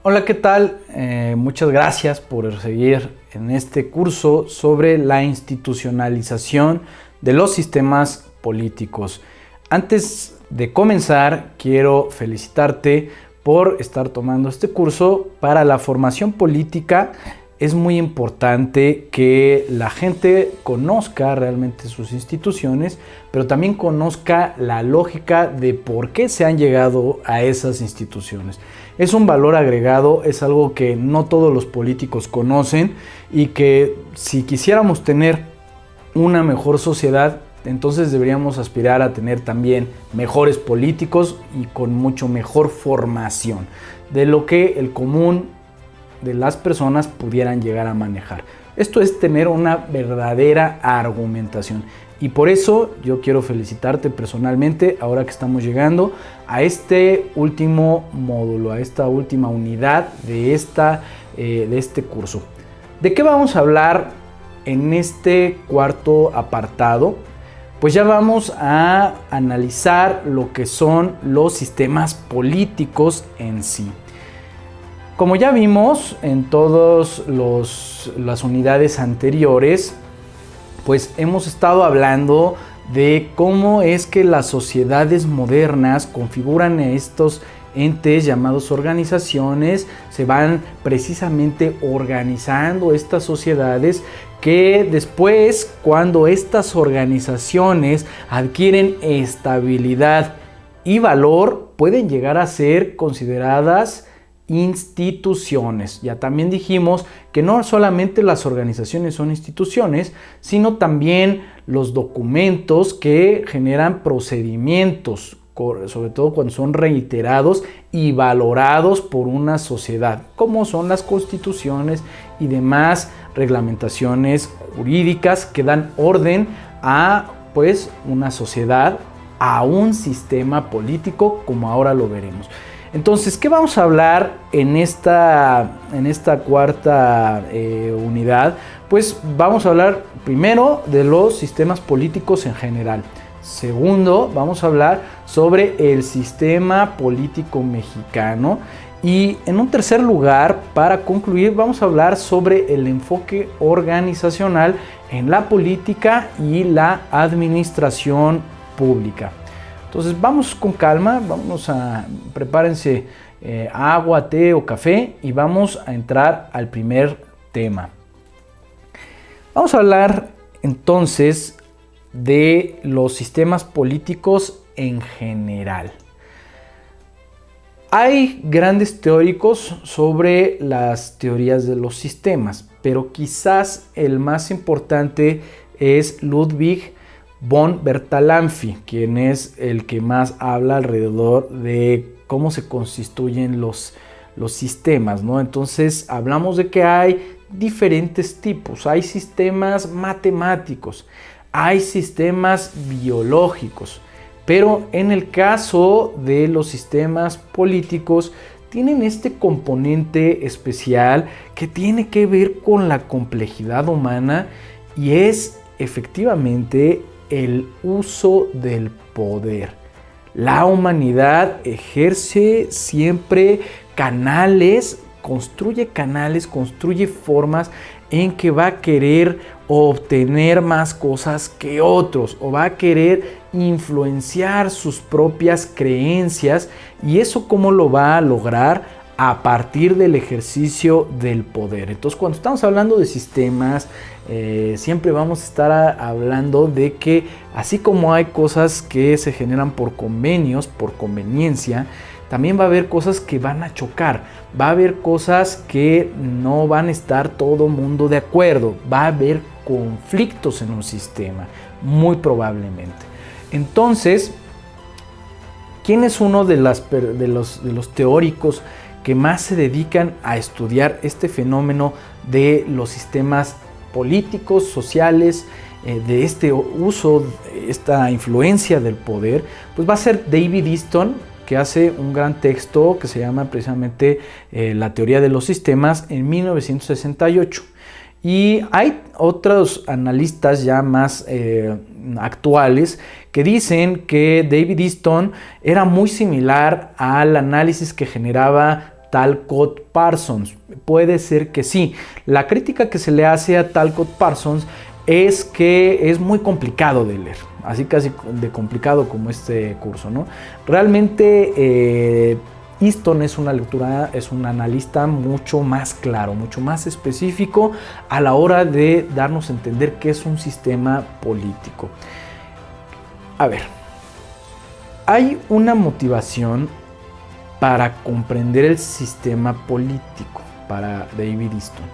Hola, ¿qué tal? Muchas gracias por seguir en este curso sobre la institucionalización de los sistemas políticos. Antes de comenzar, quiero felicitarte por estar tomando este curso. Para la formación política es muy importante que la gente conozca realmente sus instituciones, pero también conozca la lógica de por qué se han llegado a esas instituciones. Es un valor agregado, es algo que no todos los políticos conocen y que si quisiéramos tener una mejor sociedad, entonces deberíamos aspirar a tener también mejores políticos y con mucho mejor formación de lo que el común de las personas pudieran llegar a manejar. Esto es tener una verdadera argumentación. Y por eso yo quiero felicitarte personalmente ahora que estamos llegando a este último módulo, a esta última unidad de este curso. ¿De qué vamos a hablar en este cuarto apartado? Pues ya vamos a analizar lo que son los sistemas políticos en sí. Como ya vimos en todas las unidades anteriores, pues hemos estado hablando de cómo es que las sociedades modernas configuran estos entes llamados organizaciones, se van precisamente organizando estas sociedades que después, cuando estas organizaciones adquieren estabilidad y valor, pueden llegar a ser consideradas instituciones. Ya también dijimos que no solamente las organizaciones son instituciones, sino también los documentos que generan procedimientos, sobre todo cuando son reiterados y valorados por una sociedad, como son las constituciones y demás reglamentaciones jurídicas que dan orden a una sociedad, a un sistema político, como ahora lo veremos. Entonces, ¿qué vamos a hablar en esta cuarta unidad? Pues vamos a hablar primero de los sistemas políticos en general. Segundo, vamos a hablar sobre el sistema político mexicano. Y en un tercer lugar, para concluir, vamos a hablar sobre el enfoque organizacional en la política y la administración pública. Entonces vamos con calma, prepárense agua, té o café y vamos a entrar al primer tema. Vamos a hablar entonces de los sistemas políticos en general. Hay grandes teóricos sobre las teorías de los sistemas, pero quizás el más importante es Ludwig von Bertalanffy, quien es el que más habla alrededor de cómo se constituyen los sistemas, ¿no? Entonces hablamos de que hay diferentes tipos, hay sistemas matemáticos, hay sistemas biológicos, pero en el caso de los sistemas políticos tienen este componente especial que tiene que ver con la complejidad humana y es efectivamente el uso del poder. La humanidad ejerce siempre construye formas en que va a querer obtener más cosas que otros o va a querer influenciar sus propias creencias, y eso cómo lo va a lograr a partir del ejercicio del poder. Entonces, cuando estamos hablando de sistemas, siempre vamos a estar hablando de que así como hay cosas que se generan por convenios, por conveniencia, también va a haber cosas que van a chocar, va a haber cosas que no van a estar todo mundo de acuerdo, va a haber conflictos en un sistema, muy probablemente. Entonces, ¿quién es uno de los teóricos que más se dedican a estudiar este fenómeno de los sistemas políticos, sociales, de este uso, esta influencia del poder? Pues va a ser David Easton, que hace un gran texto que se llama precisamente La teoría de los sistemas en 1968. Y hay otros analistas ya más actuales que dicen que David Easton era muy similar al análisis que generaba Talcott Parsons. Puede ser que sí. La crítica que se le hace a Talcott Parsons es que es muy complicado de leer, así casi de complicado como este curso, ¿no? Realmente Easton es un analista mucho más claro, mucho más específico a la hora de darnos a entender qué es un sistema político. A ver, hay una motivación para comprender el sistema político para David Easton,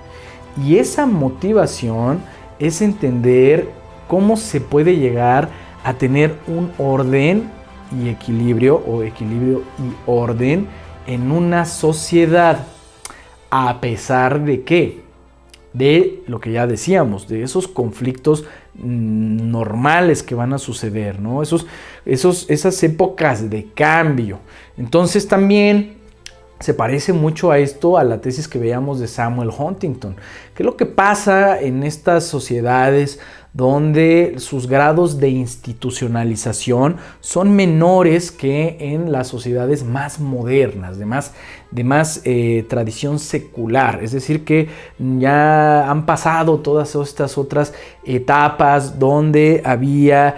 y esa motivación es entender cómo se puede llegar a tener un orden y equilibrio, o equilibrio y orden en una sociedad, a pesar de qué, de lo que ya decíamos, de esos conflictos normales que van a suceder, ¿no? Esas épocas de cambio. Entonces también se parece mucho a esto, a la tesis que veíamos de Samuel Huntington. ¿Qué es lo que pasa en estas sociedades donde sus grados de institucionalización son menores que en las sociedades más modernas, de más tradición secular? Es decir, que ya han pasado todas estas otras etapas donde había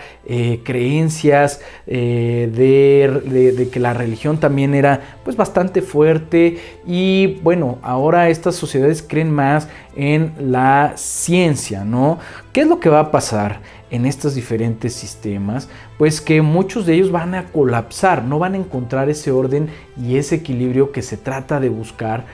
creencias de que la religión también era pues bastante fuerte, y bueno, ahora estas sociedades creen más en la ciencia, ¿no? ¿Qué es lo que va a pasar en estos diferentes sistemas? Pues que muchos de ellos van a colapsar, no van a encontrar ese orden y ese equilibrio que se trata de buscar.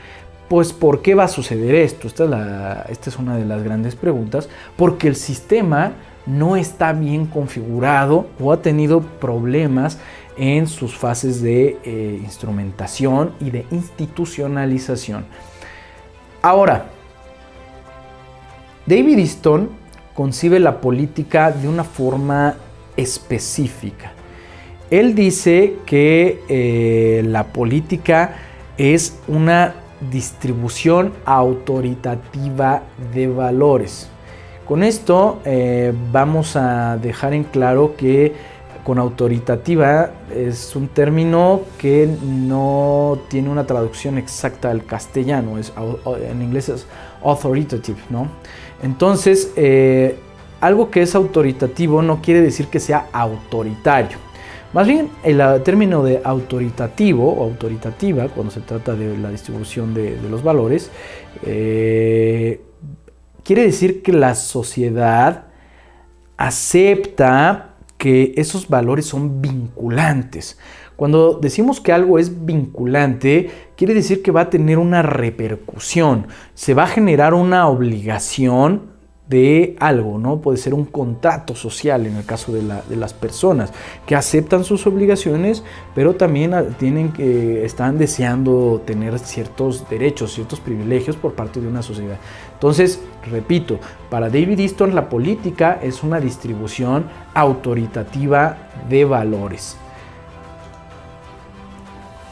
Pues ¿por qué va a suceder esto? Esta es una de las grandes preguntas. Porque el sistema no está bien configurado o ha tenido problemas en sus fases de instrumentación y de institucionalización. Ahora, David Easton concibe la política de una forma específica. Él dice que la política es una distribución autoritativa de valores. Con esto vamos a dejar en claro que con autoritativa es un término que no tiene una traducción exacta al castellano, en inglés es authoritative, ¿no? Entonces, algo que es autoritativo no quiere decir que sea autoritario. Más bien, el término de autoritativo o autoritativa, cuando se trata de la distribución de los valores, quiere decir que la sociedad acepta que esos valores son vinculantes. Cuando decimos que algo es vinculante, quiere decir que va a tener una repercusión, se va a generar una obligación de algo, ¿no? Puede ser un contrato social en el caso de las personas que aceptan sus obligaciones, pero también están deseando tener ciertos derechos, ciertos privilegios por parte de una sociedad. Entonces, repito, para David Easton la política es una distribución autoritativa de valores.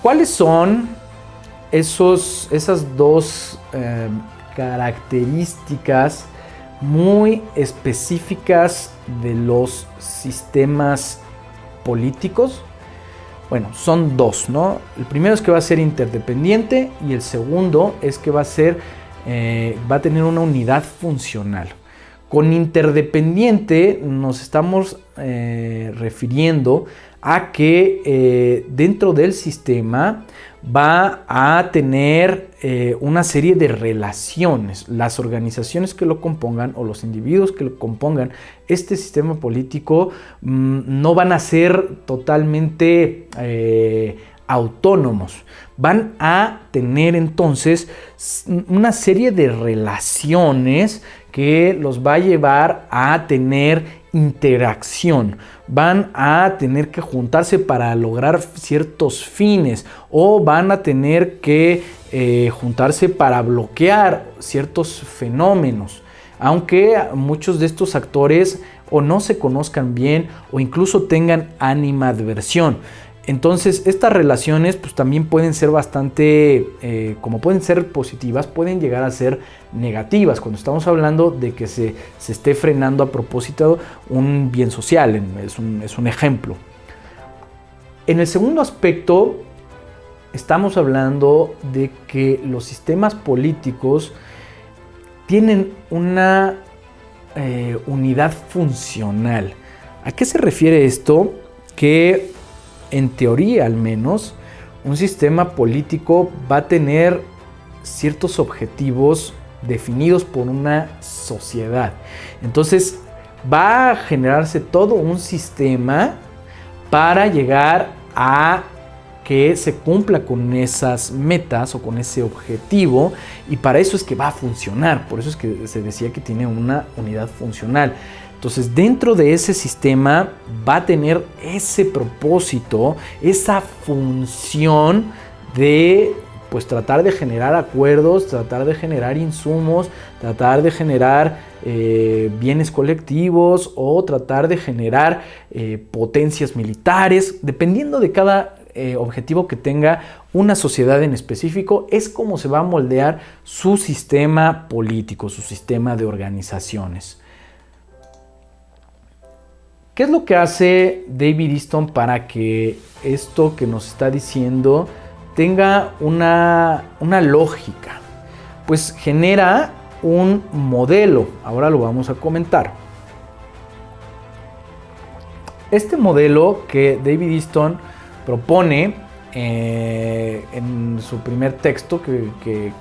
¿Cuáles son esas dos características muy específicas de los sistemas políticos? Bueno, son dos, ¿no? El primero es que va a ser interdependiente y el segundo es que va a tener una unidad funcional. Con interdependiente nos estamos refiriendo a que dentro del sistema va a tener una serie de relaciones. Las organizaciones que lo compongan o los individuos que lo compongan este sistema político no van a ser totalmente autónomos. Van a tener entonces una serie de relaciones que los va a llevar a tener interacción. Van a tener que juntarse para lograr ciertos fines, o van a tener que juntarse para bloquear ciertos fenómenos, aunque muchos de estos actores o no se conozcan bien o incluso tengan animadversión. Entonces estas relaciones pues también pueden ser bastante, como pueden ser positivas, pueden llegar a ser negativas cuando estamos hablando de que se esté frenando a propósito un bien social. Es un ejemplo. En el segundo aspecto, estamos hablando de que los sistemas políticos tienen una unidad funcional. ¿A qué se refiere esto? Que en teoría al menos un sistema político va a tener ciertos objetivos definidos por una sociedad. Entonces va a generarse todo un sistema para llegar a que se cumpla con esas metas o con ese objetivo, y para eso es que va a funcionar. Por eso es que se decía que tiene una unidad funcional. Entonces, dentro de ese sistema va a tener ese propósito, esa función de pues tratar de generar acuerdos, tratar de generar insumos, tratar de generar bienes colectivos o tratar de generar potencias militares, dependiendo de cada objetivo que tenga una sociedad en específico, es como se va a moldear su sistema político, su sistema de organizaciones. ¿Qué es lo que hace David Easton para que esto que nos está diciendo tenga una lógica? Pues genera un modelo. Ahora lo vamos a comentar. Este modelo que David Easton propone en su primer texto, que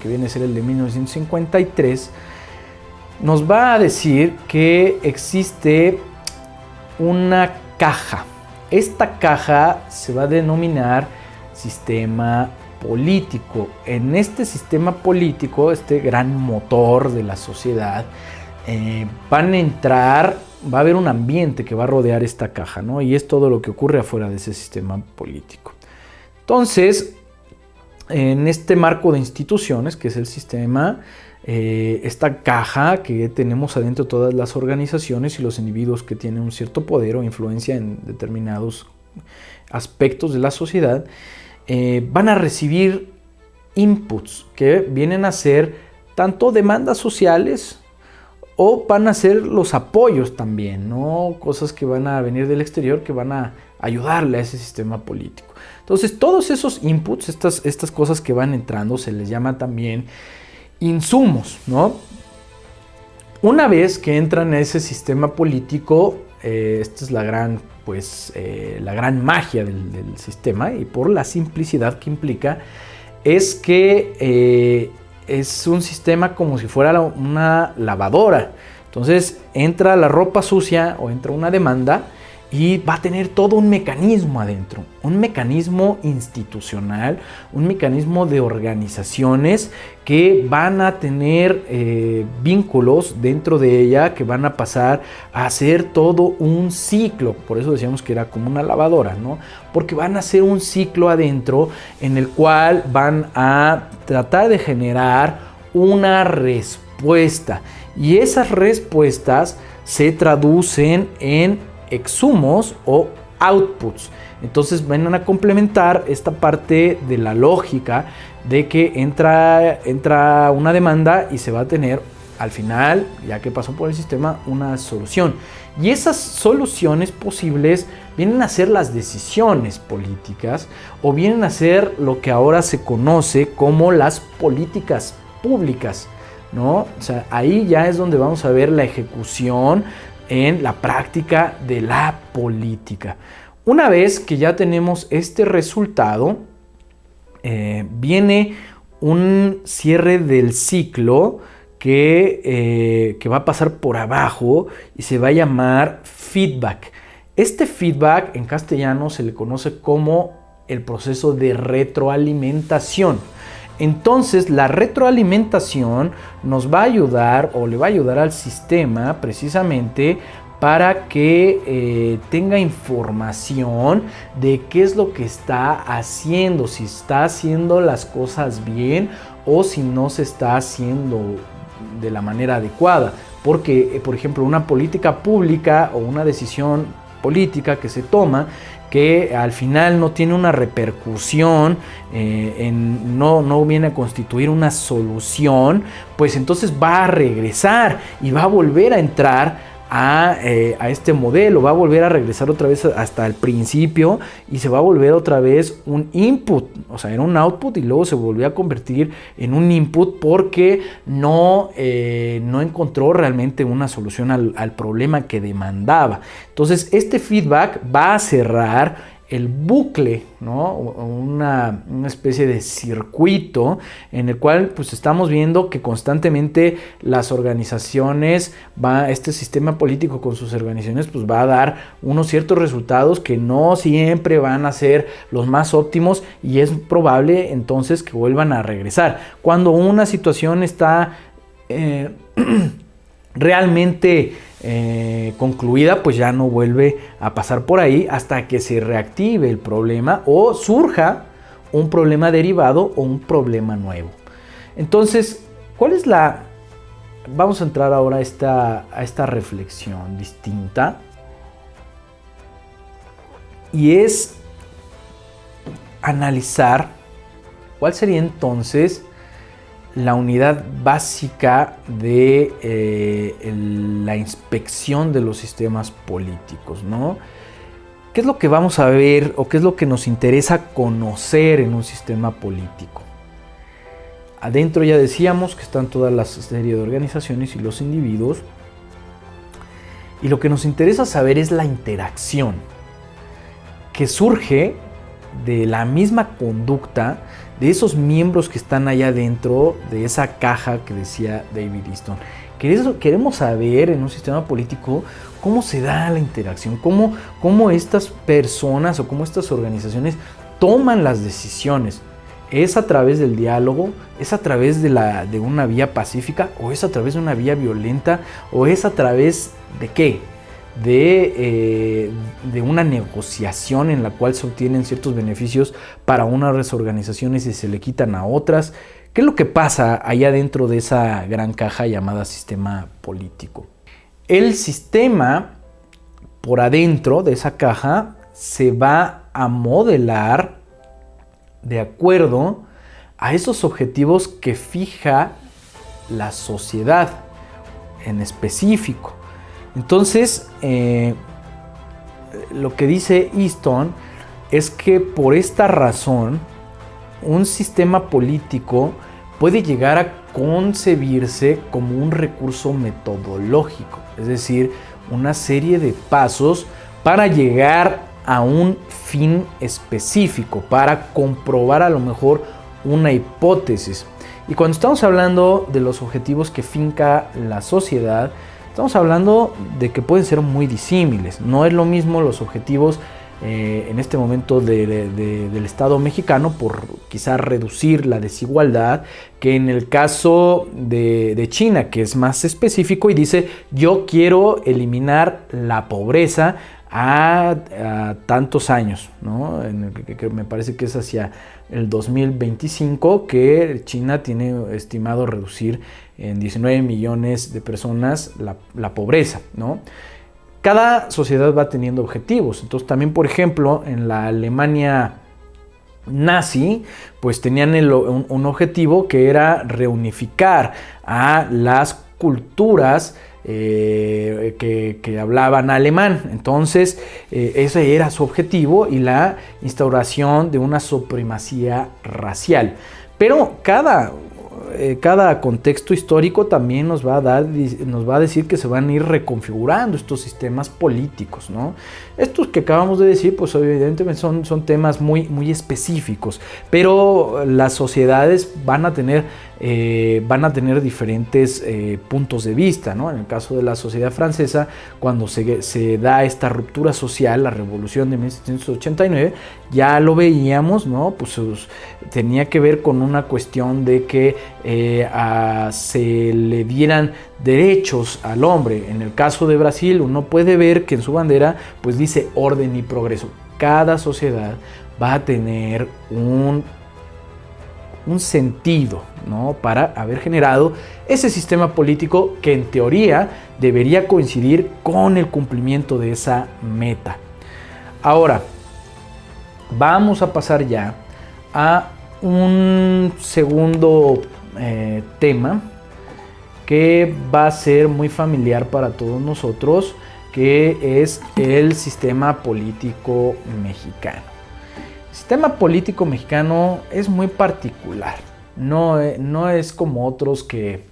viene a ser el de 1953, nos va a decir que existe una caja. Esta caja se va a denominar sistema político. En este sistema político, este gran motor de la sociedad, van a entrar, va a haber un ambiente que va a rodear esta caja, ¿no? Y es todo lo que ocurre afuera de ese sistema político. Entonces, en este marco de instituciones, que es el sistema, esta caja que tenemos adentro todas las organizaciones y los individuos que tienen un cierto poder o influencia en determinados aspectos de la sociedad, van a recibir inputs que vienen a ser tanto demandas sociales o van a ser los apoyos también, ¿no? Cosas que van a venir del exterior que van a ayudarle a ese sistema político. Entonces, todos esos inputs, estas cosas que van entrando, se les llama también insumos, ¿no? Una vez que entran a ese sistema político, esta es la gran magia del sistema, y por la simplicidad que implica, es que es un sistema como si fuera una lavadora. Entonces entra la ropa sucia o entra una demanda y va a tener todo un mecanismo adentro, un mecanismo institucional, un mecanismo de organizaciones que van a tener vínculos dentro de ella, que van a pasar a ser todo un ciclo. Por eso decíamos que era como una lavadora, ¿no? Porque van a ser un ciclo adentro en el cual van a tratar de generar una respuesta, y esas respuestas se traducen en exumos o outputs. Entonces van a complementar esta parte de la lógica de que entra una demanda y se va a tener al final, ya que pasó por el sistema, una solución. Y esas soluciones posibles vienen a ser las decisiones políticas, o vienen a ser lo que ahora se conoce como las políticas públicas, ¿no? O sea, ahí ya es donde vamos a ver la ejecución en la práctica de la política. Una vez que ya tenemos este resultado, viene un cierre del ciclo que va a pasar por abajo y se va a llamar feedback. Este feedback en castellano se le conoce como el proceso de retroalimentación. Entonces, la retroalimentación nos va a ayudar, o le va a ayudar al sistema precisamente para que tenga información de qué es lo que está haciendo, si está haciendo las cosas bien o si no se está haciendo de la manera adecuada. Porque, por ejemplo, una política pública o una decisión política que se toma, que al final no tiene una repercusión, no viene a constituir una solución, pues entonces va a regresar y va a volver a entrar a este modelo, va a volver a regresar otra vez hasta el principio y se va a volver otra vez un input, o sea, era un output y luego se volvió a convertir en un input porque no encontró realmente una solución al problema que demandaba. Entonces, este feedback va a cerrar el bucle, ¿no? Una especie de circuito en el cual pues estamos viendo que constantemente las organizaciones, este sistema político con sus organizaciones pues va a dar unos ciertos resultados que no siempre van a ser los más óptimos y es probable entonces que vuelvan a regresar. Cuando una situación está realmente concluida, pues ya no vuelve a pasar por ahí hasta que se reactive el problema o surja un problema derivado o un problema nuevo. Entonces, vamos a entrar ahora a esta reflexión distinta, y es analizar cuál sería entonces la unidad básica de la inspección de los sistemas políticos, ¿no? ¿Qué es lo que vamos a ver o qué es lo que nos interesa conocer en un sistema político? Adentro ya decíamos que están todas las serie de organizaciones y los individuos, y lo que nos interesa saber es la interacción que surge de la misma conducta de esos miembros que están allá dentro de esa caja que decía David Easton. Queremos saber en un sistema político cómo se da la interacción, cómo estas personas o cómo estas organizaciones toman las decisiones. ¿Es a través del diálogo? ¿Es a través de una vía pacífica? ¿O es a través de una vía violenta? ¿O es a través de qué? De una negociación en la cual se obtienen ciertos beneficios para unas organizaciones y se le quitan a otras. ¿Qué es lo que pasa allá dentro de esa gran caja llamada sistema político? El sistema por adentro de esa caja se va a modelar de acuerdo a esos objetivos que fija la sociedad en específico. Entonces, lo que dice Easton es que por esta razón, un sistema político puede llegar a concebirse como un recurso metodológico, es decir, una serie de pasos para llegar a un fin específico, para comprobar a lo mejor una hipótesis. Y cuando estamos hablando de los objetivos que finca la sociedad, estamos hablando de que pueden ser muy disímiles. No es lo mismo los objetivos en este momento del Estado mexicano por quizá reducir la desigualdad, que en el caso de China, que es más específico y dice: yo quiero eliminar la pobreza a tantos años, ¿no? Que me parece que es hacia el 2025 que China tiene estimado reducir en 19 millones de personas la pobreza, ¿no? Cada sociedad va teniendo objetivos. Entonces también, por ejemplo, en la Alemania nazi, pues tenían un objetivo que era reunificar a las culturas que hablaban alemán. Entonces ese era su objetivo, y la instauración de una supremacía racial. Pero cada contexto histórico también nos va a decir que se van a ir reconfigurando estos sistemas políticos, ¿no? Estos que acabamos de decir, pues evidentemente son temas muy, muy específicos, pero las sociedades van a tener diferentes puntos de vista, ¿no? En el caso de la sociedad francesa, cuando se da esta ruptura social, la revolución de 1789, ya lo veíamos, ¿no? Pues tenía que ver con una cuestión de que se le dieran derechos al hombre. En el caso de Brasil, uno puede ver que en su bandera pues dice orden y progreso. Cada sociedad va a tener un sentido, ¿no? Para haber generado ese sistema político que en teoría debería coincidir con el cumplimiento de esa meta. Ahora, vamos a pasar ya a un segundo tema, que va a ser muy familiar para todos nosotros, que es el sistema político mexicano. El sistema político mexicano es muy particular, no es como otros que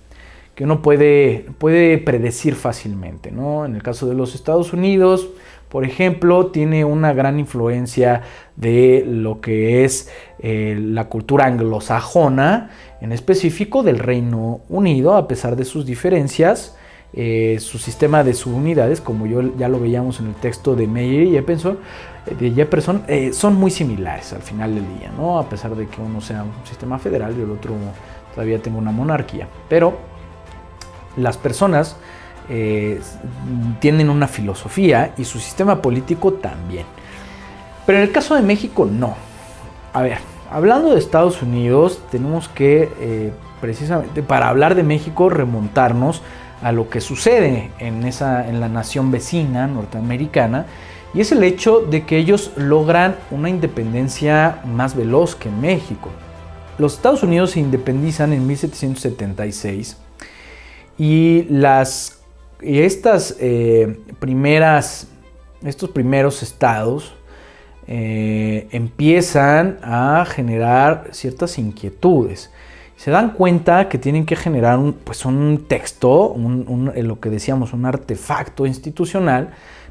uno puede predecir fácilmente, ¿no? En el caso de los Estados Unidos, por ejemplo, tiene una gran influencia de lo que es la cultura anglosajona, en específico del Reino Unido, a pesar de sus diferencias. Su sistema de subunidades, como ya lo veíamos en el texto de Meyer y Jefferson, son muy similares al final del día, ¿no? A pesar de que uno sea un sistema federal y el otro todavía tenga una monarquía. Pero las personas tienen una filosofía y su sistema político también. Pero en el caso de México, no. A ver, hablando de Estados Unidos, tenemos que, precisamente para hablar de México, remontarnos a lo que sucede en la nación vecina norteamericana, y es el hecho de que ellos logran una independencia más veloz que México. Los Estados Unidos se independizan en 1776 y estos primeros estados empiezan a generar ciertas inquietudes. Se dan cuenta que tienen que generar un texto, lo que decíamos, un artefacto institucional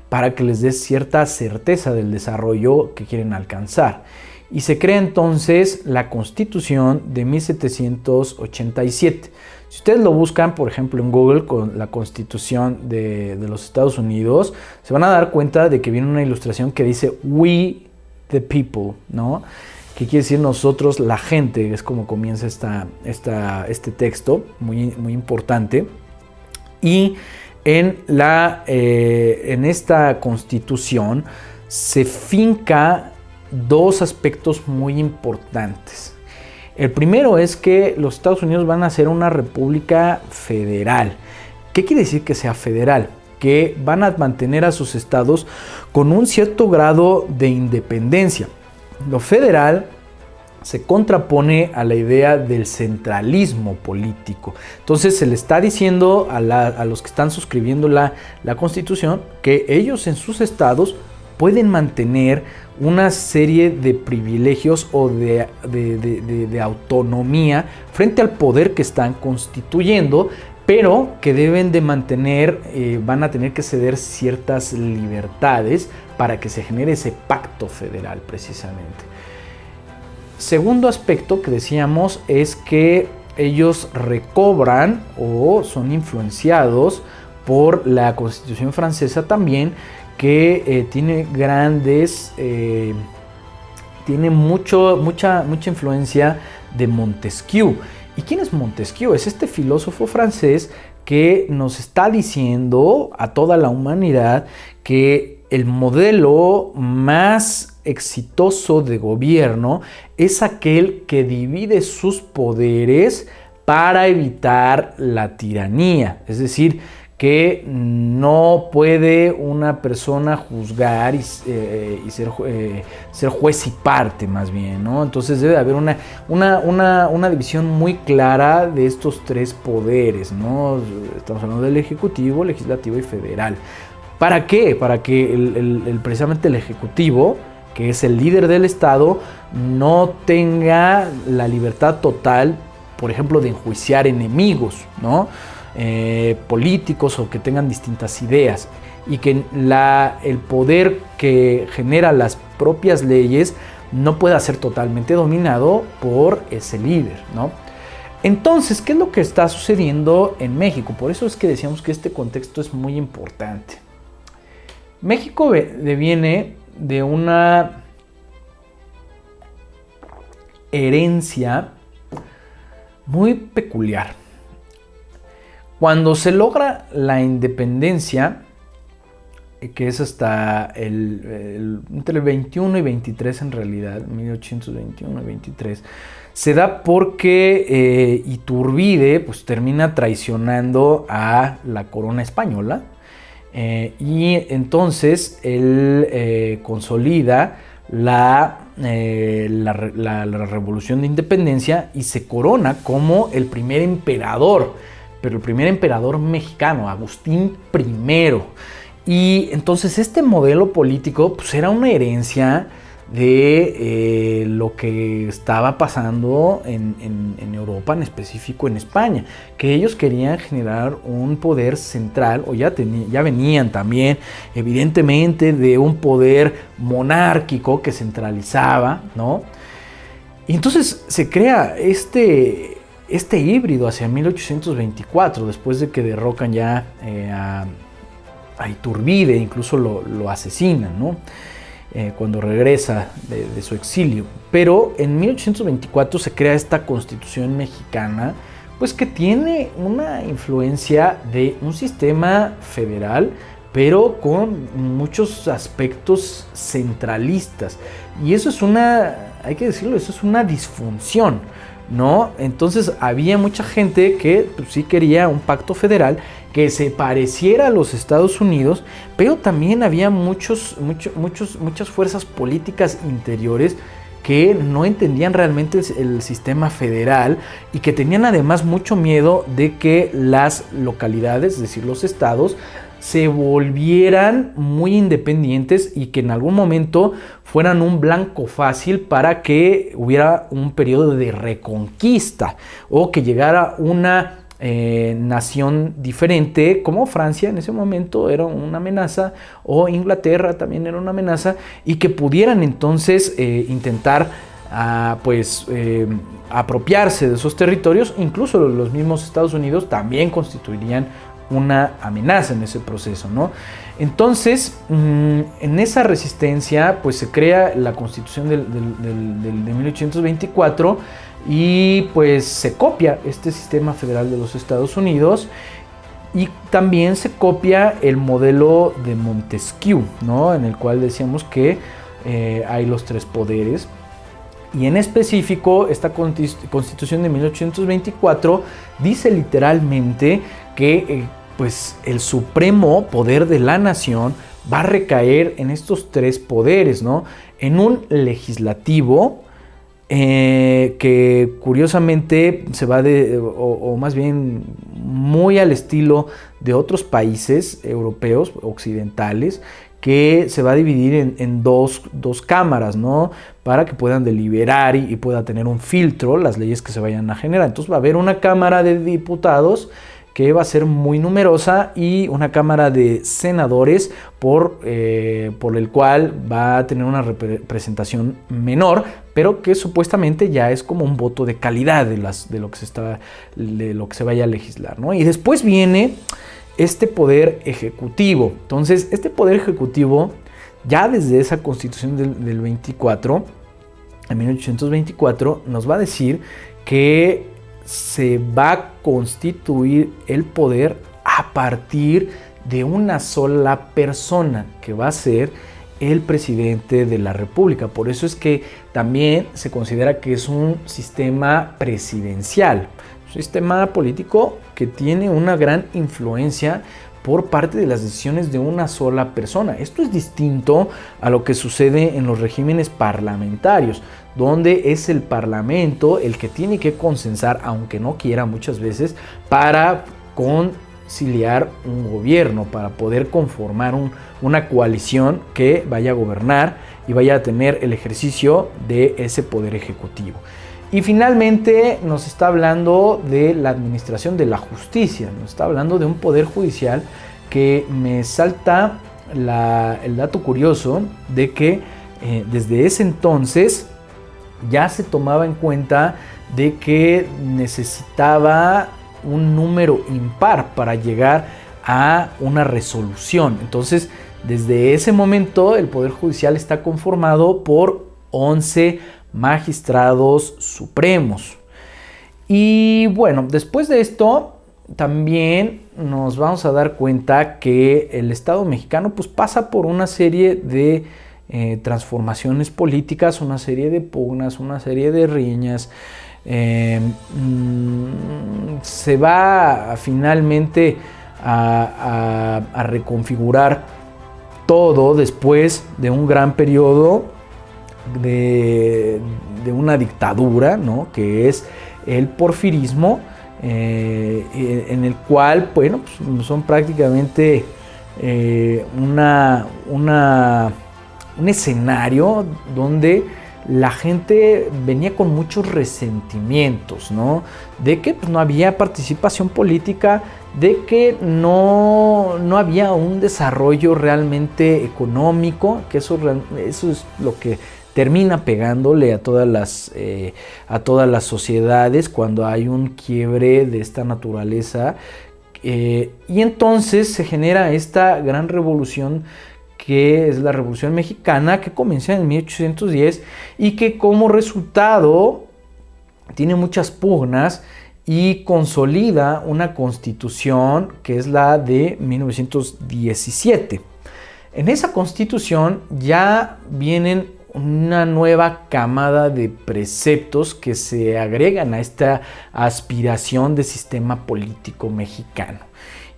para que les dé cierta certeza del desarrollo que quieren alcanzar. Y se crea entonces la Constitución de 1787. Si ustedes lo buscan, por ejemplo, en Google con la Constitución de los Estados Unidos, se van a dar cuenta de que viene una ilustración que dice "We the people", ¿no? Que quiere decir nosotros, la gente, es como comienza este texto, muy, muy importante. Y en esta Constitución se finca dos aspectos muy importantes. El primero es que los Estados Unidos van a ser una república federal. ¿Qué quiere decir que sea federal? Que van a mantener a sus estados con un cierto grado de independencia. Lo federal se contrapone a la idea del centralismo político. Entonces se le está diciendo a los que están suscribiendo la Constitución que ellos en sus estados pueden mantener una serie de privilegios o de autonomía frente al poder que están constituyendo, pero que deben de mantener, van a tener que ceder ciertas libertades para que se genere ese pacto federal precisamente. Segundo aspecto que decíamos es que ellos recobran o son influenciados por la Constitución francesa también, que tiene mucha influencia de Montesquieu. ¿Y quién es Montesquieu? Es este filósofo francés que nos está diciendo a toda la humanidad que el modelo más exitoso de gobierno es aquel que divide sus poderes para evitar la tiranía. Es decir, que no puede una persona juzgar y ser juez y parte, más bien, ¿no? Entonces debe haber una división muy clara de estos tres poderes, ¿no? Estamos hablando del ejecutivo, legislativo y federal. ¿Para qué? Para que precisamente el ejecutivo, que es el líder del Estado, no tenga la libertad total, por ejemplo, de enjuiciar enemigos, ¿no? Políticos o que tengan distintas ideas, y que el poder que genera las propias leyes no pueda ser totalmente dominado por ese líder, ¿no? Entonces, ¿qué es lo que está sucediendo en México? Por eso es que decíamos que este contexto es muy importante. México viene de una herencia muy peculiar. Cuando se logra la independencia, que es hasta entre el 21 y 23 en realidad, 1821 y 23, se da porque Iturbide pues, termina traicionando a la corona española, y entonces él consolida la revolución de independencia y se corona como el primer emperador pero el primer emperador mexicano, Agustín I. Y entonces este modelo político pues era una herencia de lo que estaba pasando en Europa, en específico en España, que ellos querían generar un poder central, o ya venían también evidentemente de un poder monárquico que centralizaba, ¿no? Y entonces se crea este híbrido hacia 1824, después de que derrocan ya a Iturbide, incluso lo asesinan, ¿no? Cuando regresa de su exilio. Pero en 1824 se crea esta Constitución mexicana, pues que tiene una influencia de un sistema federal, pero con muchos aspectos centralistas. Y eso es hay que decirlo, eso es una disfunción, ¿no? Entonces había mucha gente que pues, sí quería un pacto federal que se pareciera a los Estados Unidos, pero también había muchas fuerzas políticas interiores que no entendían realmente el sistema federal y que tenían además mucho miedo de que las localidades, es decir, los estados, se volvieran muy independientes y que en algún momento fueran un blanco fácil para que hubiera un periodo de reconquista o que llegara una nación diferente, como Francia en ese momento era una amenaza, o Inglaterra también era una amenaza, y que pudieran entonces intentar apropiarse de esos territorios. Incluso los mismos Estados Unidos también constituirían una amenaza en ese proceso, ¿no? Entonces, en esa resistencia, pues se crea la Constitución de 1824 y pues se copia este sistema federal de los Estados Unidos y también se copia el modelo de Montesquieu, ¿no? En el cual decíamos que hay los tres poderes. Y en específico, esta Constitución de 1824 dice literalmente que pues el supremo poder de la nación va a recaer en estos tres poderes, ¿no? En un legislativo que curiosamente se va o más bien muy al estilo de otros países europeos, occidentales, que se va a dividir en dos cámaras, ¿no? Para que puedan deliberar y pueda tener un filtro las leyes que se vayan a generar. Entonces va a haber una cámara de diputados que va a ser muy numerosa y una cámara de senadores por el cual va a tener una representación menor, pero que supuestamente ya es como un voto de calidad de lo que se vaya a legislar, ¿no? Y después viene este poder ejecutivo. Entonces, este poder ejecutivo, ya desde esa Constitución del 24, en 1824, nos va a decir que se va a constituir el poder a partir de una sola persona, que va a ser el presidente de la República. Por eso es que también se considera que es un sistema presidencial, un sistema político que tiene una gran influencia por parte de las decisiones de una sola persona. Esto es distinto a lo que sucede en los regímenes parlamentarios, donde es el parlamento el que tiene que consensar, aunque no quiera muchas veces, para conciliar un gobierno, para poder conformar una coalición que vaya a gobernar y vaya a tener el ejercicio de ese poder ejecutivo. Y finalmente nos está hablando de la administración de la justicia, nos está hablando de un poder judicial que me salta el dato curioso de que desde ese entonces ya se tomaba en cuenta de que necesitaba un número impar para llegar a una resolución. Entonces, desde ese momento el Poder Judicial está conformado por 11 magistrados supremos. Y bueno, después de esto también nos vamos a dar cuenta que el Estado mexicano pues pasa por una serie de transformaciones políticas, una serie de pugnas, una serie de riñas. Se va finalmente a reconfigurar todo después de un gran periodo de una dictadura, ¿no? Que es el porfirismo, en el cual, bueno, pues son prácticamente un escenario donde la gente venía con muchos resentimientos, ¿no? De que pues, no había participación política, de que no había un desarrollo realmente económico, que eso es lo que termina pegándole a todas las sociedades cuando hay un quiebre de esta naturaleza. Y entonces se genera esta gran revolución que es la Revolución Mexicana, que comienza en 1810 y que como resultado tiene muchas pugnas y consolida una constitución que es la de 1917. En esa constitución ya vienen una nueva camada de preceptos que se agregan a esta aspiración de sistema político mexicano.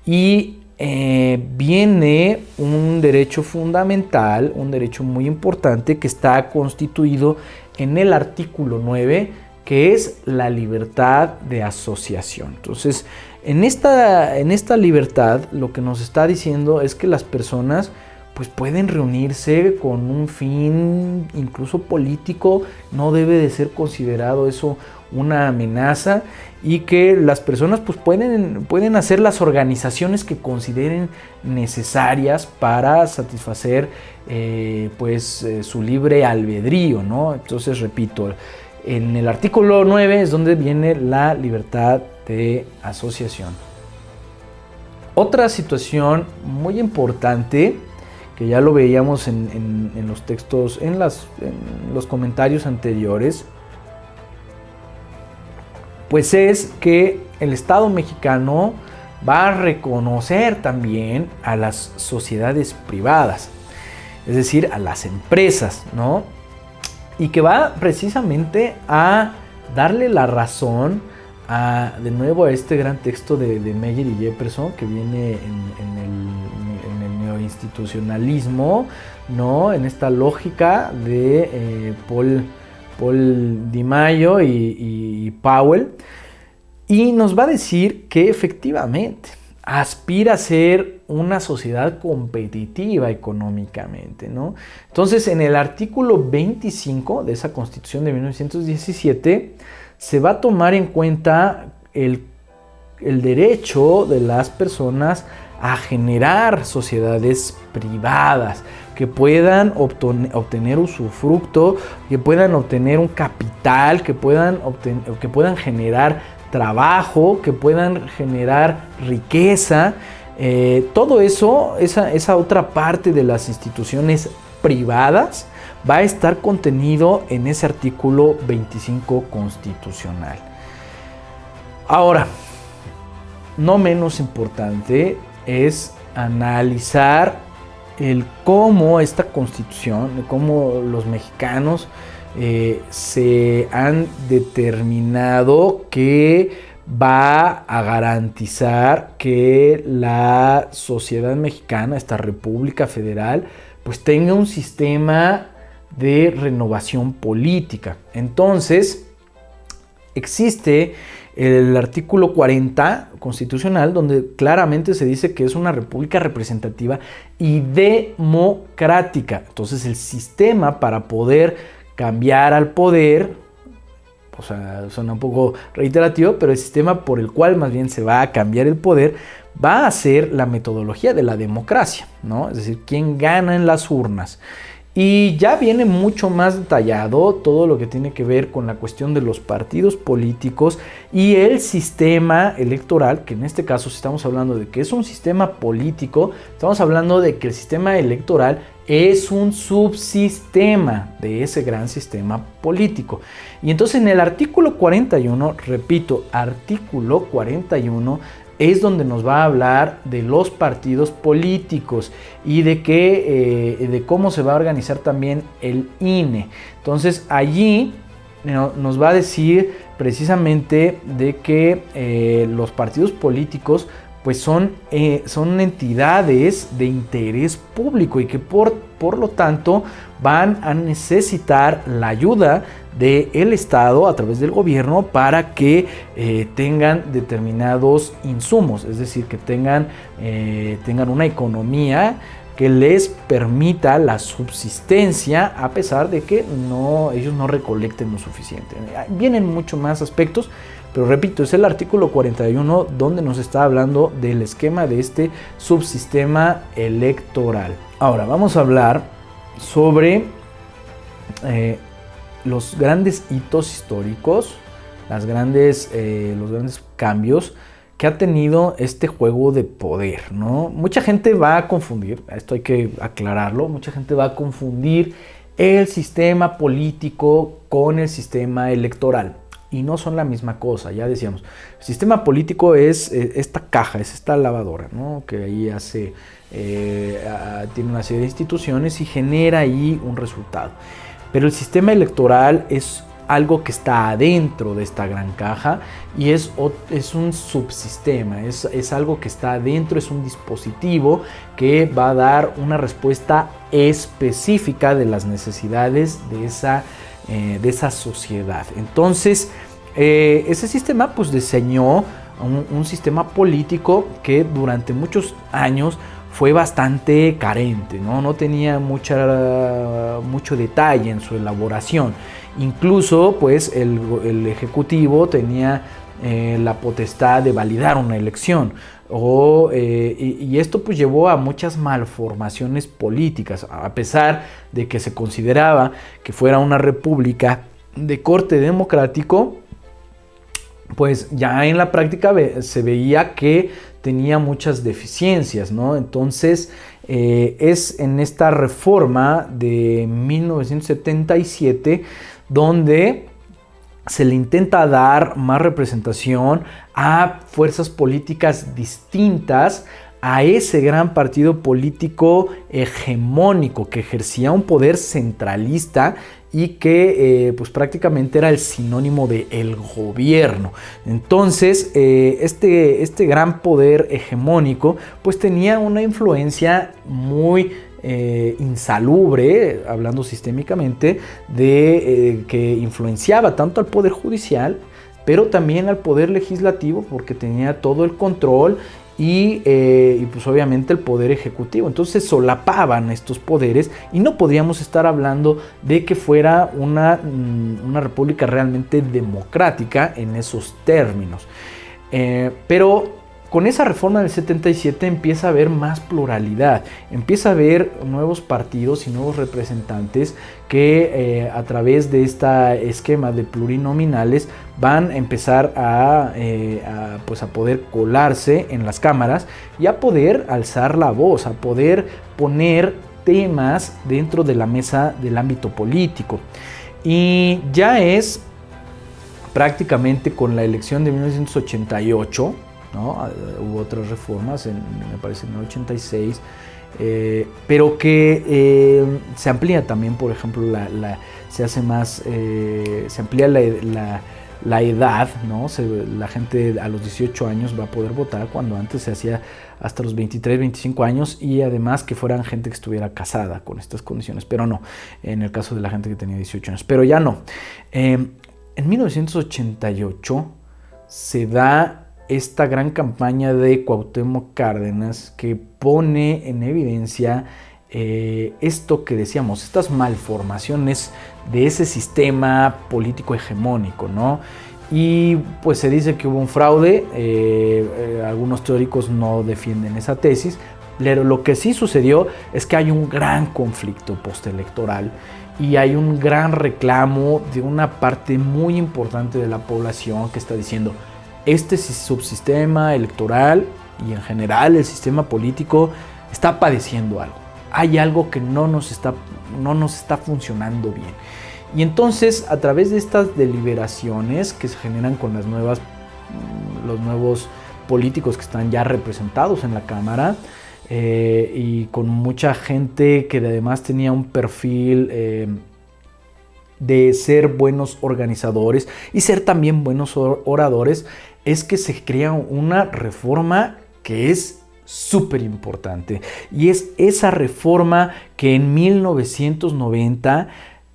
Y viene un derecho fundamental, un derecho muy importante que está constituido en el artículo 9, que es la libertad de asociación. Entonces, en esta libertad lo que nos está diciendo es que las personas pues pueden reunirse con un fin incluso político, no debe de ser considerado eso una amenaza, y que las personas pues pueden hacer las organizaciones que consideren necesarias para satisfacer su libre albedrío, ¿no? Entonces, repito, en el artículo 9 es donde viene la libertad de asociación. Otra situación muy importante, que ya lo veíamos en los textos, en los comentarios anteriores, pues es que el Estado mexicano va a reconocer también a las sociedades privadas, es decir, a las empresas, ¿no? Y que va precisamente a darle la razón de nuevo a este gran texto de Meyer y Jefferson, que viene en el neoinstitucionalismo, ¿no? En esta lógica de Paul Di Maio y Powell, y nos va a decir que efectivamente aspira a ser una sociedad competitiva económicamente, ¿no? Entonces, en el artículo 25 de esa Constitución de 1917 se va a tomar en cuenta el derecho de las personas a generar sociedades privadas que puedan obtener usufructo, que puedan obtener un capital, que puedan generar trabajo, que puedan generar riqueza. Todo eso, esa otra parte de las instituciones privadas, va a estar contenido en ese artículo 25 constitucional. Ahora, no menos importante es analizar cómo esta constitución, cómo los mexicanos se han determinado que va a garantizar que la sociedad mexicana, esta República Federal, pues tenga un sistema de renovación política. Entonces, existe el artículo 40 constitucional, donde claramente se dice que es una república representativa y democrática. Entonces, el sistema para poder cambiar al poder, o sea, suena un poco reiterativo, pero el sistema por el cual más bien se va a cambiar el poder va a ser la metodología de la democracia, ¿no? Es decir, quién gana en las urnas. Y ya viene mucho más detallado todo lo que tiene que ver con la cuestión de los partidos políticos y el sistema electoral, que en este caso, si estamos hablando de que es un sistema político, estamos hablando de que el sistema electoral es un subsistema de ese gran sistema político. Y entonces en el artículo 41, repito, artículo 41, es donde nos va a hablar de los partidos políticos y de cómo se va a organizar también el INE. Entonces allí nos va a decir precisamente de que los partidos políticos pues son entidades de interés público y que por lo tanto van a necesitar la ayuda del Estado a través del gobierno para que tengan determinados insumos, es decir, que tengan una economía que les permita la subsistencia a pesar de que ellos no recolecten lo suficiente. Vienen mucho más aspectos, pero repito, es el artículo 41 donde nos está hablando del esquema de este subsistema electoral. Ahora vamos a hablar sobre los grandes hitos históricos, los grandes cambios que ha tenido este juego de poder, ¿no? Mucha gente va a confundir, esto hay que aclararlo, mucha gente va a confundir el sistema político con el sistema electoral. Y no son la misma cosa, ya decíamos. El sistema político es esta caja, es esta lavadora, ¿no? Que ahí tiene una serie de instituciones y genera ahí un resultado. Pero el sistema electoral es algo que está adentro de esta gran caja y es un subsistema, es algo que está adentro, es un dispositivo que va a dar una respuesta específica de las necesidades de esa sociedad. Entonces, ese sistema pues diseñó un sistema político que durante muchos años fue bastante carente, no tenía mucho detalle en su elaboración. Incluso pues el Ejecutivo tenía la potestad de validar una elección y esto pues llevó a muchas malformaciones políticas, a pesar de que se consideraba que fuera una república de corte democrático. Pues ya en la práctica se veía que tenía muchas deficiencias, ¿no? Entonces es en esta reforma de 1977 donde se le intenta dar más representación a fuerzas políticas distintas a ese gran partido político hegemónico que ejercía un poder centralista y que pues prácticamente era el sinónimo de el gobierno. Entonces este gran poder hegemónico pues tenía una influencia muy insalubre, hablando sistémicamente, que influenciaba tanto al poder judicial pero también al poder legislativo, porque tenía todo el control y pues obviamente el poder ejecutivo. Entonces solapaban estos poderes y no podríamos estar hablando de que fuera una república realmente democrática en esos términos. Pero con esa reforma del 77 empieza a haber más pluralidad, empieza a haber nuevos partidos y nuevos representantes que a través de este esquema de plurinominales van a empezar a poder colarse en las cámaras y a poder alzar la voz, a poder poner temas dentro de la mesa del ámbito político. Y ya es prácticamente con la elección de 1988, ¿no? Hubo otras reformas, me parece en el 86, pero que se amplía también, por ejemplo, se amplía la edad, ¿no? La gente a los 18 años va a poder votar, cuando antes se hacía hasta los 23, 25 años, y además que fueran gente que estuviera casada con estas condiciones, pero no, en el caso de la gente que tenía 18 años, pero ya no. En 1988 se da esta gran campaña de Cuauhtémoc Cárdenas que pone en evidencia esto que decíamos, estas malformaciones de ese sistema político hegemónico, ¿no? Y pues se dice que hubo un fraude, algunos teóricos no defienden esa tesis, pero lo que sí sucedió es que hay un gran conflicto postelectoral y hay un gran reclamo de una parte muy importante de la población que está diciendo: este subsistema electoral y en general el sistema político está padeciendo algo. Hay algo que no nos está funcionando bien. Y entonces, a través de estas deliberaciones que se generan con los nuevos políticos que están ya representados en la Cámara, y con mucha gente que además tenía un perfil de ser buenos organizadores y ser también buenos oradores, es que se crea una reforma que es súper importante, y es esa reforma que en 1990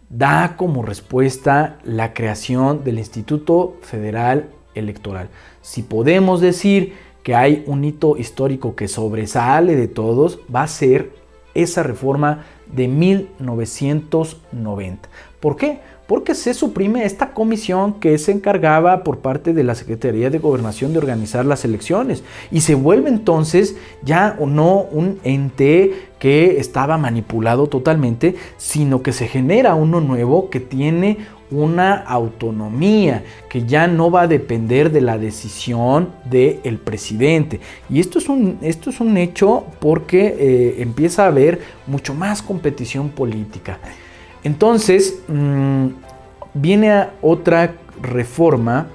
da como respuesta la creación del Instituto Federal Electoral. Si podemos decir que hay un hito histórico que sobresale de todos, va a ser esa reforma de 1990. ¿Por qué? Porque se suprime esta comisión que se encargaba por parte de la Secretaría de Gobernación de organizar las elecciones, y se vuelve entonces ya no un ente que estaba manipulado totalmente, sino que se genera uno nuevo que tiene una autonomía, que ya no va a depender de la decisión del presidente. Y esto es un hecho porque empieza a haber mucho más competición política. Entonces, viene otra reforma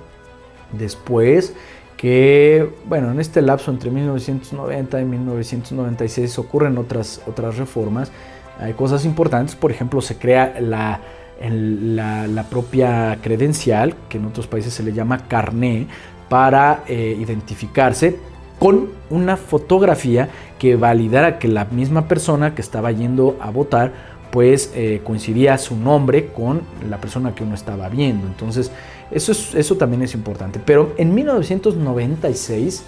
después que, bueno, en este lapso entre 1990 y 1996 ocurren otras reformas. Hay cosas importantes, por ejemplo, se crea la propia credencial, que en otros países se le llama carné, para identificarse con una fotografía que validara que la misma persona que estaba yendo a votar pues coincidía su nombre con la persona que uno estaba viendo. Entonces eso también es importante. Pero en 1996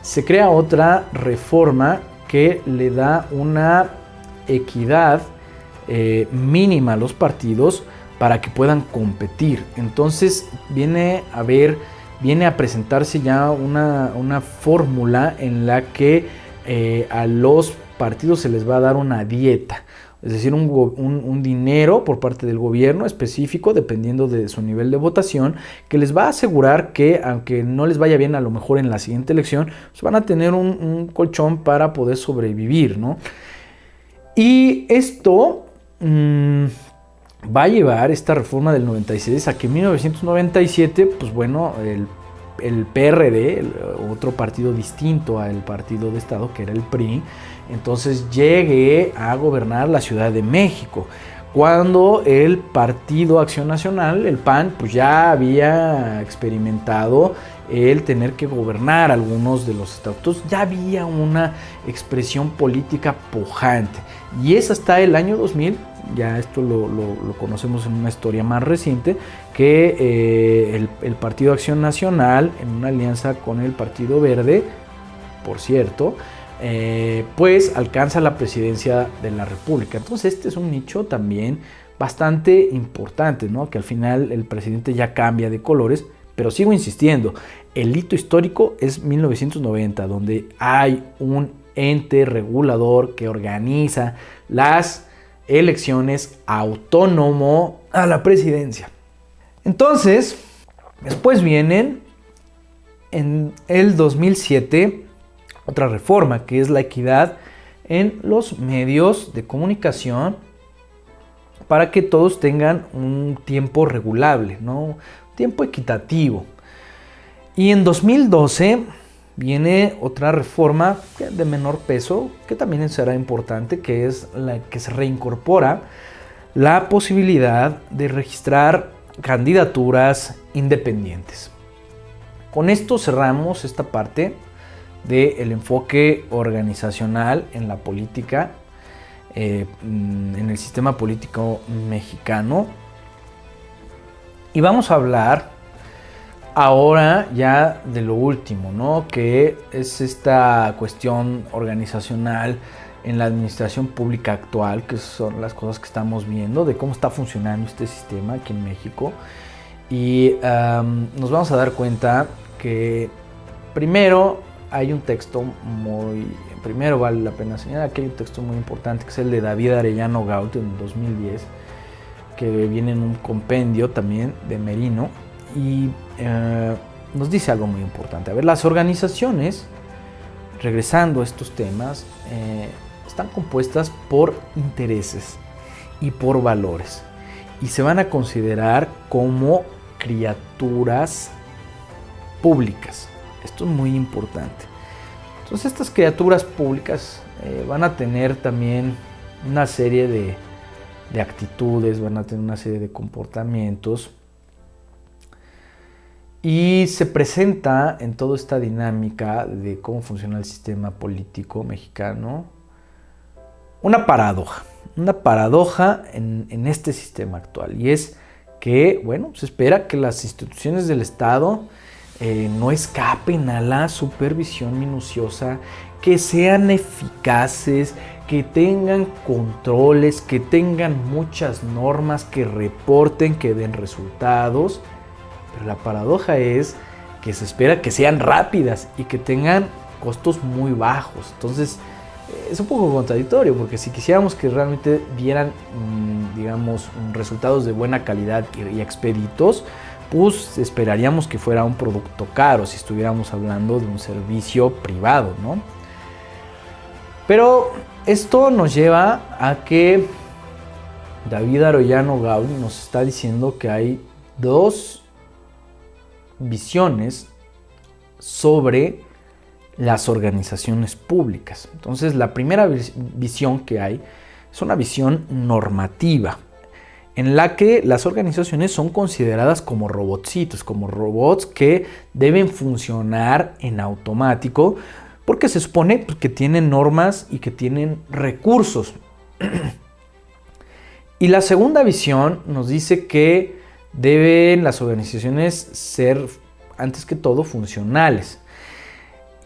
se crea otra reforma que le da una equidad mínima a los partidos para que puedan competir. Entonces viene a presentarse ya una fórmula en la que a los partidos se les va a dar una dieta. Es decir, un dinero por parte del gobierno específico, dependiendo de su nivel de votación, que les va a asegurar que, aunque no les vaya bien a lo mejor en la siguiente elección, pues van a tener un colchón para poder sobrevivir, ¿no? Y esto va a llevar, esta reforma del 96, a que en 1997, pues bueno, el PRD, otro partido distinto al partido de Estado, que era el PRI, entonces llegue a gobernar la Ciudad de México, cuando el Partido Acción Nacional, el PAN, pues ya había experimentado el tener que gobernar algunos de los estatutos. Ya había una expresión política pujante, y es hasta el año 2000, ya esto lo conocemos en una historia más reciente, que el Partido Acción Nacional, en una alianza con el Partido Verde, por cierto, pues alcanza la presidencia de la República. Entonces este es un nicho también bastante importante, ¿no? Que al final el presidente ya cambia de colores, pero sigo insistiendo, el hito histórico es 1990, donde hay un ente regulador que organiza las elecciones autónomo a la presidencia. Entonces, después vienen en el 2007 otra reforma, que es la equidad en los medios de comunicación, para que todos tengan un tiempo regulable, ¿no? Un tiempo equitativo. Y en 2012 viene otra reforma de menor peso, que también será importante, que es la que se reincorpora la posibilidad de registrar candidaturas independientes. Con esto cerramos esta parte del enfoque organizacional en la política, en el sistema político mexicano. Y vamos a hablar ahora ya de lo último, ¿no? Que es esta cuestión organizacional en la administración pública actual, que son las cosas que estamos viendo, de cómo está funcionando este sistema aquí en México. Y nos vamos a dar cuenta que primero vale la pena señalar que hay un texto muy importante, que es el de David Arellano Gaut en 2010, que viene en un compendio también de Merino, y nos dice algo muy importante. A ver, las organizaciones, regresando a estos temas, están compuestas por intereses y por valores, y se van a considerar como criaturas públicas. Esto es muy importante. Entonces estas criaturas públicas van a tener también una serie de actitudes, van a tener una serie de comportamientos, Y se presenta en toda esta dinámica de cómo funciona el sistema político mexicano una paradoja en este sistema actual. Y es que, bueno, se espera que las instituciones del Estado no escapen a la supervisión minuciosa, que sean eficaces, que tengan controles, que tengan muchas normas, que reporten, que den resultados. Pero la paradoja es que se espera que sean rápidas y que tengan costos muy bajos. Entonces es un poco contradictorio, porque si quisiéramos que realmente dieran, digamos, resultados de buena calidad y expeditos, pues esperaríamos que fuera un producto caro si estuviéramos hablando de un servicio privado, ¿no? Pero esto nos lleva a que David Arellano Gaul nos está diciendo que hay dos visiones sobre las organizaciones públicas. Entonces, la primera visión que hay es una visión normativa, en la que las organizaciones son consideradas como robotcitos, como robots que deben funcionar en automático, porque se supone que tienen normas y que tienen recursos. Y la segunda visión nos dice que deben las organizaciones ser, antes que todo, funcionales.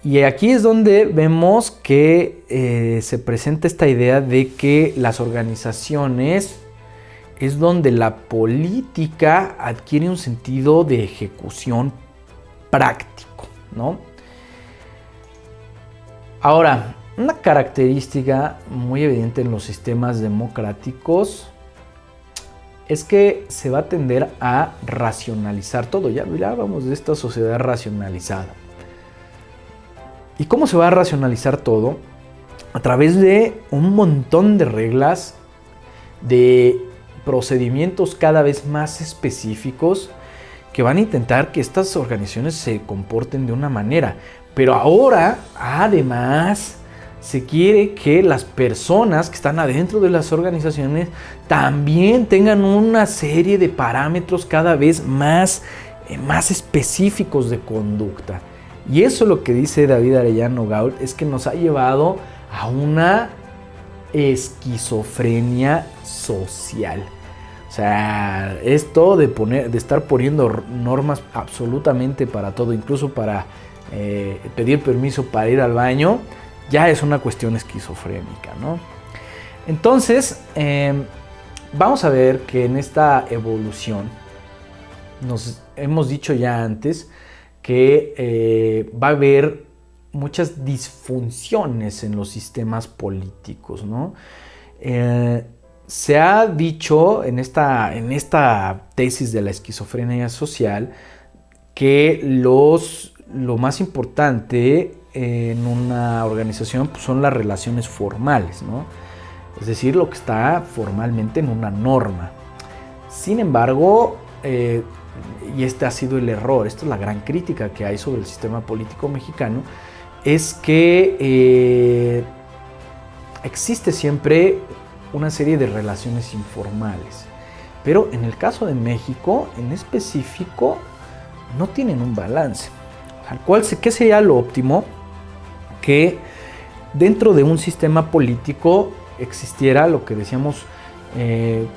Y aquí es donde vemos que se presenta esta idea de que las organizaciones es donde la política adquiere un sentido de ejecución práctico, ¿no? Ahora, una característica muy evidente en los sistemas democráticos es que se va a tender a racionalizar todo. Ya hablábamos de esta sociedad racionalizada. ¿Y cómo se va a racionalizar todo? A través de un montón de reglas, de procedimientos cada vez más específicos que van a intentar que estas organizaciones se comporten de una manera. Pero ahora, además, se quiere que las personas que están adentro de las organizaciones también tengan una serie de parámetros cada vez más específicos de conducta. Y eso lo que dice David Arellano Gaul es que nos ha llevado a una esquizofrenia social. O sea, esto de estar poniendo normas absolutamente para todo, incluso para pedir permiso para ir al baño, ya es una cuestión esquizofrénica, ¿no? Entonces, vamos a ver que en esta evolución, nos hemos dicho ya antes que va a haber muchas disfunciones en los sistemas políticos, ¿no? Se ha dicho en esta tesis de la esquizofrenia social que lo más importante en una organización pues, son las relaciones formales, ¿no? Es decir, lo que está formalmente en una norma. Sin embargo, y este ha sido el error, esta es la gran crítica que hay sobre el sistema político mexicano, es que existe siempre una serie de relaciones informales. Pero en el caso de México, en específico, no tienen un balance. ¿Qué sería lo óptimo? Que dentro de un sistema político existiera lo que decíamos,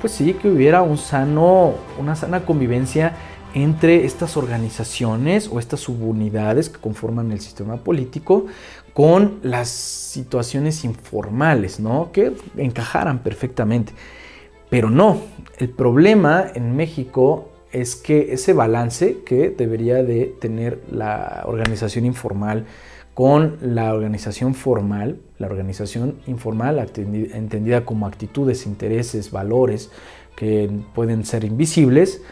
pues sí, que hubiera una sana convivencia entre estas organizaciones o estas subunidades que conforman el sistema político con las situaciones informales, ¿no? Que encajaran perfectamente. Pero no, el problema en México es que ese balance que debería de tener la organización informal con la organización formal, la organización informal entendida como actitudes, intereses, valores que pueden ser invisibles,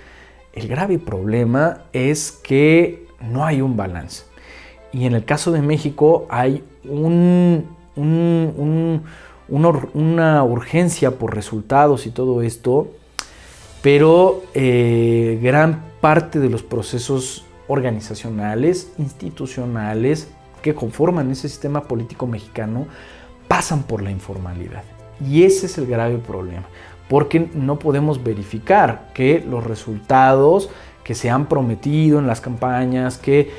el grave problema es que no hay un balance. Y en el caso de México hay una urgencia por resultados y todo esto, pero gran parte de los procesos organizacionales, institucionales, que conforman ese sistema político mexicano pasan por la informalidad. Y ese es el grave problema, porque no podemos verificar que los resultados que se han prometido en las campañas, que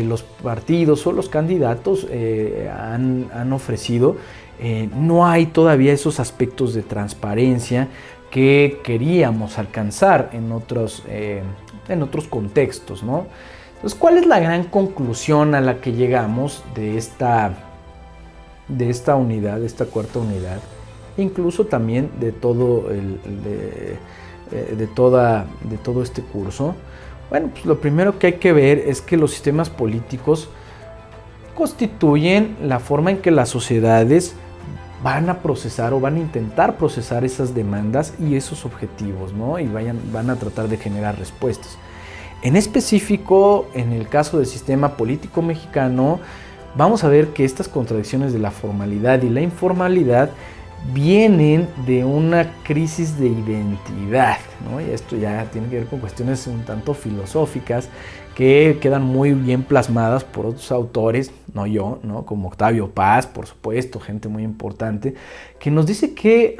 los partidos o los candidatos han ofrecido. No hay todavía esos aspectos de transparencia que queríamos alcanzar en otros contextos, ¿no? Entonces, ¿cuál es la gran conclusión a la que llegamos de esta unidad, de esta cuarta unidad? Incluso también de todo este curso. Bueno, pues lo primero que hay que ver es que los sistemas políticos constituyen la forma en que las sociedades van a procesar o van a intentar procesar esas demandas y esos objetivos, ¿no? Y van a tratar de generar respuestas. En específico, en el caso del sistema político mexicano, vamos a ver que estas contradicciones de la formalidad y la informalidad vienen de una crisis de identidad, ¿no? Y esto ya tiene que ver con cuestiones un tanto filosóficas que quedan muy bien plasmadas por otros autores, no yo, ¿no? Como Octavio Paz, por supuesto, gente muy importante, que nos dice que,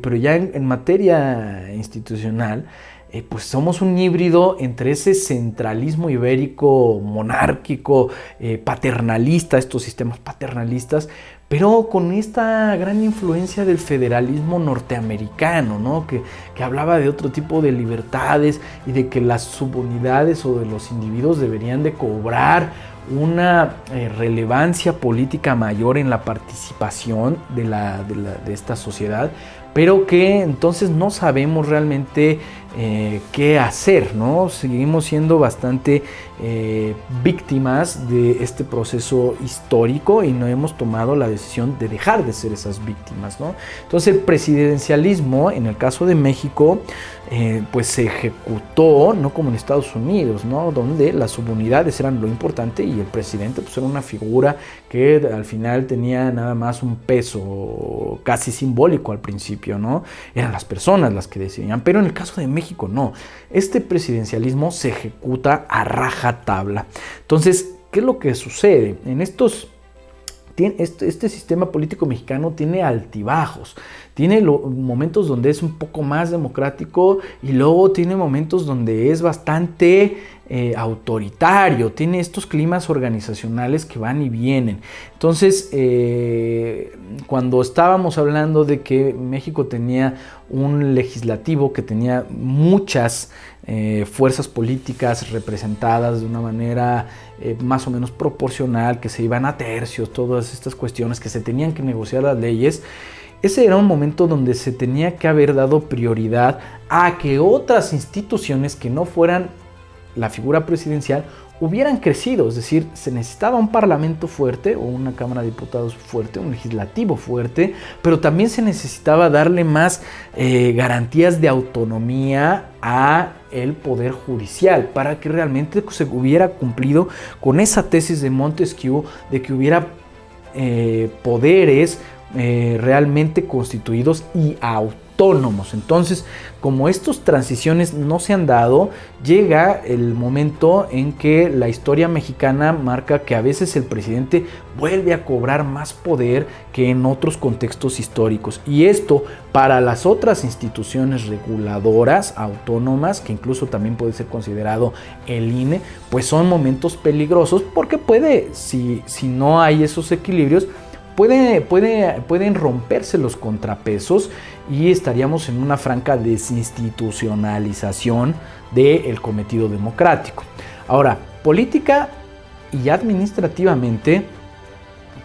pero ya en materia institucional, pues somos un híbrido entre ese centralismo ibérico monárquico, paternalista, estos sistemas paternalistas, pero con esta gran influencia del federalismo norteamericano, ¿no? que hablaba de otro tipo de libertades y de que las subunidades o de los individuos deberían de cobrar una relevancia política mayor en la participación de esta sociedad, pero que entonces no sabemos realmente qué hacer, ¿no? Seguimos siendo bastante víctimas de este proceso histórico y no hemos tomado la decisión de dejar de ser esas víctimas, ¿no? Entonces el presidencialismo, en el caso de México, pues se ejecutó, no como en Estados Unidos, ¿no? Donde las subunidades eran lo importante y el presidente pues era una figura que al final tenía nada más un peso casi simbólico al principio, ¿no? Eran las personas las que decidían, pero en el caso de México no. Este presidencialismo se ejecuta a rajatabla. Entonces, ¿qué es lo que sucede? Este sistema político mexicano tiene altibajos, tiene momentos donde es un poco más democrático y luego tiene momentos donde es bastante autoritario, tiene estos climas organizacionales que van y vienen. Entonces, cuando estábamos hablando de que México tenía un legislativo que tenía muchas fuerzas políticas representadas de una manera más o menos proporcional, que se iban a tercios, todas estas cuestiones, que se tenían que negociar las leyes, ese era un momento donde se tenía que haber dado prioridad a que otras instituciones que no fueran la figura presidencial hubieran crecido, es decir, se necesitaba un parlamento fuerte o una cámara de diputados fuerte, un legislativo fuerte, pero también se necesitaba darle más garantías de autonomía a el poder judicial para que realmente se hubiera cumplido con esa tesis de Montesquieu de que hubiera poderes realmente constituidos y autónomos. Entonces, como estas transiciones no se han dado, llega el momento en que la historia mexicana marca que a veces el presidente vuelve a cobrar más poder que en otros contextos históricos. Y esto para las otras instituciones reguladoras autónomas, que incluso también puede ser considerado el INE, pues son momentos peligrosos porque si no hay esos equilibrios, pueden romperse los contrapesos y estaríamos en una franca desinstitucionalización del cometido democrático. Ahora, política y administrativamente,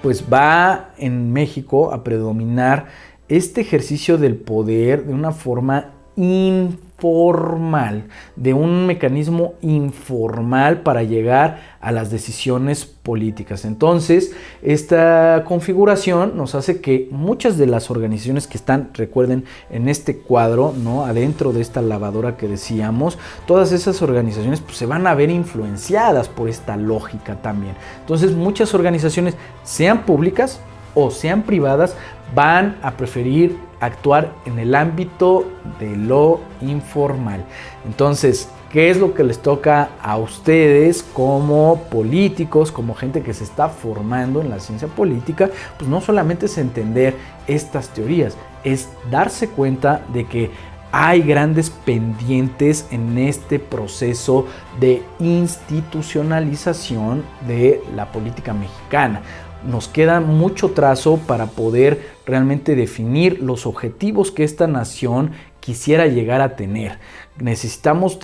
pues va en México a predominar este ejercicio del poder de una forma informal, de un mecanismo informal para llegar a las decisiones políticas. Entonces, esta configuración nos hace que muchas de las organizaciones que están, recuerden, en este cuadro, ¿no? Adentro de esta lavadora que decíamos, todas esas organizaciones pues, se van a ver influenciadas por esta lógica también. Entonces, muchas organizaciones, sean públicas o sean privadas, van a preferir actuar en el ámbito de lo informal. Entonces, ¿qué es lo que les toca a ustedes como políticos, como gente que se está formando en la ciencia política? Pues no solamente es entender estas teorías, es darse cuenta de que hay grandes pendientes en este proceso de institucionalización de la política mexicana. Nos queda mucho trazo para poder realmente definir los objetivos que esta nación quisiera llegar a tener. Necesitamos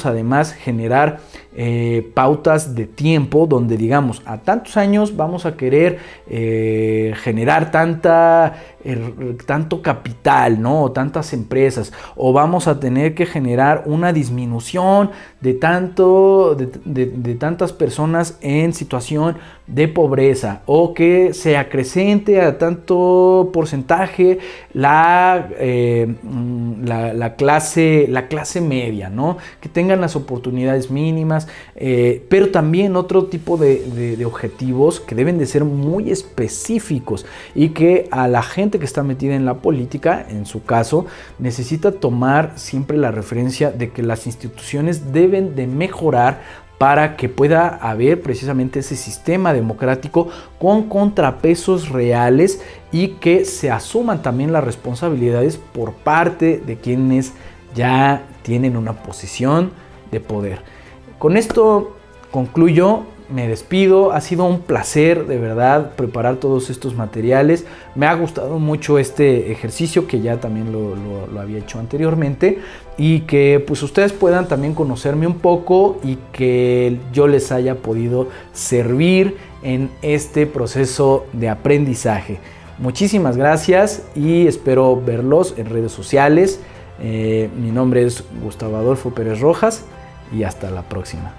además generar pautas de tiempo donde digamos a tantos años vamos a querer generar tanto capital, ¿no? O tantas empresas, o vamos a tener que generar una disminución de tantas personas en situación de pobreza, o que se acrecente a tanto porcentaje la clase media, ¿no? Que tengan las oportunidades mínimas, pero también otro tipo de objetivos que deben de ser muy específicos y que a la gente que está metida en la política, en su caso, necesita tomar siempre la referencia de que las instituciones deben de mejorar para que pueda haber precisamente ese sistema democrático con contrapesos reales y que se asuman también las responsabilidades por parte de quienes ya tienen una posición de poder. Con esto concluyo, me despido. Ha sido un placer de verdad preparar todos estos materiales. Me ha gustado mucho este ejercicio, que ya también lo había hecho anteriormente, y que pues ustedes puedan también conocerme un poco y que yo les haya podido servir en este proceso de aprendizaje. Muchísimas gracias y espero verlos en redes sociales. Mi nombre es Gustavo Adolfo Pérez Rojas y hasta la próxima.